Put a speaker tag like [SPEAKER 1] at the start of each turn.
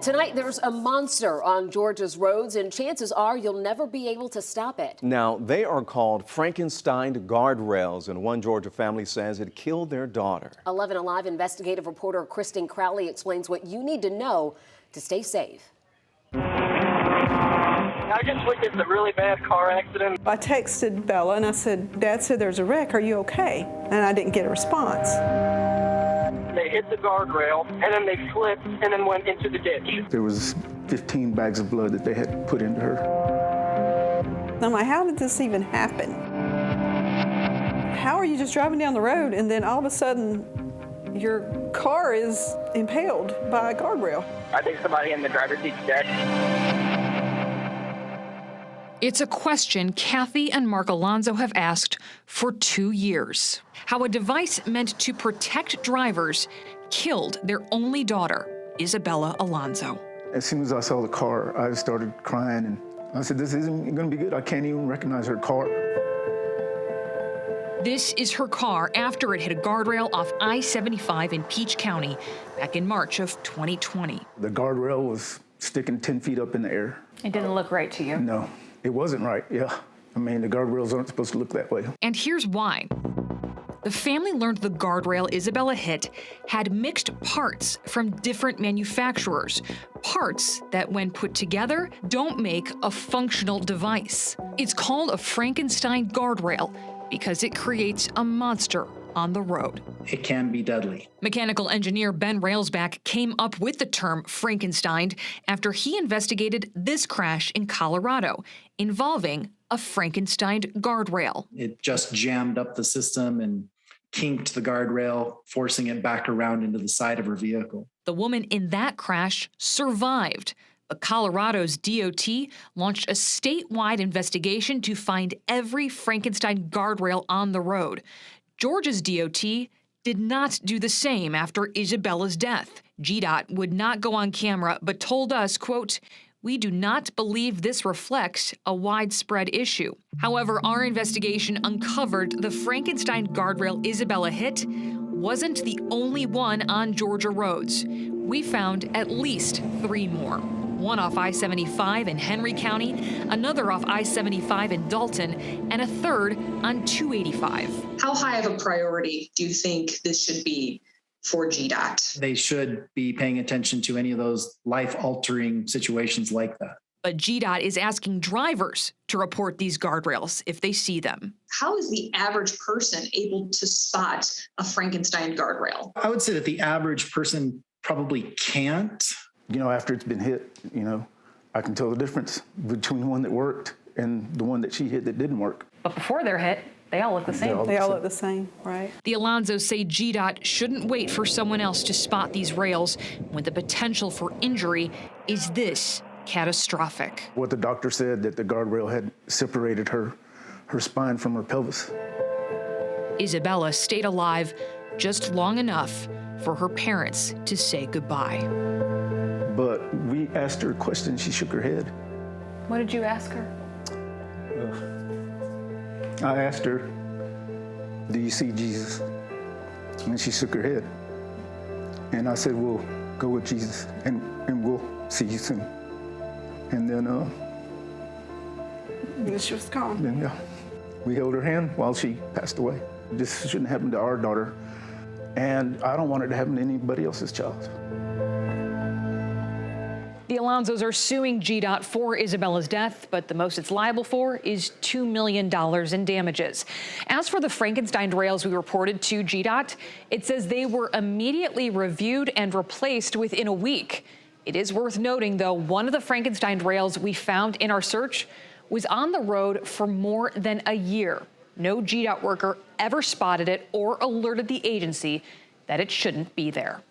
[SPEAKER 1] Tonight, there's a monster on Georgia's roads, and chances are you'll never be able to stop it.
[SPEAKER 2] Now, they are called Frankensteined guardrails, and one Georgia family says it killed their daughter. 11
[SPEAKER 1] Alive investigative reporter Kristen Crowley explains what you need to know to stay safe.
[SPEAKER 3] I just witnessed a really bad car accident.
[SPEAKER 4] I texted Bella and I said, Dad said there's a wreck, are you okay? And I didn't get a response.
[SPEAKER 3] They hit the guardrail, and then they slipped and then went into the ditch.
[SPEAKER 5] There was 15 bags of blood that they had put into her.
[SPEAKER 4] I'm like, how did this even happen? How are you just driving down the road and then all of a sudden your car is impaled by a guardrail?
[SPEAKER 3] I think somebody in the driver's seat's dead.
[SPEAKER 6] It's a question Kathy and Mark Alonso have asked for 2 years. How a device meant to protect drivers killed their only daughter, Isabella Alonso.
[SPEAKER 5] As soon as I saw the car, I started crying, and I said, this isn't going to be good. I can't even recognize her car.
[SPEAKER 6] This is her car after it hit a guardrail off I-75 in Peach County back in March of 2020.
[SPEAKER 5] The guardrail was sticking 10 feet up in the air.
[SPEAKER 7] It didn't look right to you?
[SPEAKER 5] No, it wasn't right, yeah. I mean, the guardrails aren't supposed to look that way.
[SPEAKER 6] And here's why. The family learned the guardrail Isabella hit had mixed parts from different manufacturers, parts that, when put together, don't make a functional device. It's called a Frankenstein guardrail because it creates a monster on the road.
[SPEAKER 8] It can be deadly.
[SPEAKER 6] Mechanical engineer Ben Railsback came up with the term Frankensteined after he investigated this crash in Colorado involving a Frankensteined guardrail.
[SPEAKER 8] It just jammed up the system and kinked the guardrail, forcing it back around into the side of her vehicle.
[SPEAKER 6] The woman in that crash survived. But Colorado's DOT launched a statewide investigation to find every Frankenstein guardrail on the road. Georgia's DOT did not do the same after Isabella's death. GDOT would not go on camera, but told us, quote, "We do not believe this reflects a widespread issue." However, our investigation uncovered the Frankenstein guardrail Isabella hit wasn't the only one on Georgia roads. We found at least 3 more. One off I-75 in Henry County, another off I-75 in Dalton, and a third on 285.
[SPEAKER 9] How high of a priority do you think this should be for GDOT?
[SPEAKER 8] They should be paying attention to any of those life-altering situations like that.
[SPEAKER 6] But GDOT is asking drivers to report these guardrails if they see them.
[SPEAKER 9] How is the average person able to spot a Frankenstein guardrail?
[SPEAKER 8] I would say that the average person probably can't.
[SPEAKER 5] You know, after it's been hit, you know, I can tell the difference between the one that worked and the one that she hit that didn't work.
[SPEAKER 7] But before they're hit, they all look the same.
[SPEAKER 4] They all look the same, right?
[SPEAKER 6] The Alonsos say GDOT shouldn't wait for someone else to spot these rails when the potential for injury is this catastrophic.
[SPEAKER 5] What the doctor said, that the guardrail had separated her spine from her pelvis.
[SPEAKER 6] Isabella stayed alive just long enough for her parents to say goodbye.
[SPEAKER 5] But we asked her a question, she shook her head.
[SPEAKER 7] What did you ask her?
[SPEAKER 5] I asked her, do you see Jesus? And she shook her head. And I said, we'll go with Jesus and we'll see you soon. And then,
[SPEAKER 4] She was calm.
[SPEAKER 5] then yeah, we held her hand while she passed away. This shouldn't happen to our daughter. And I don't want it to happen to anybody else's child.
[SPEAKER 7] The Alonsos are suing GDOT for Isabella's death, but the most it's liable for is $2 million in damages. As for the Frankenstein rails we reported to GDOT, it says they were immediately reviewed and replaced within a week. It is worth noting, though, one of the Frankenstein rails we found in our search was on the road for more than a year. No GDOT worker ever spotted it or alerted the agency that it shouldn't be there.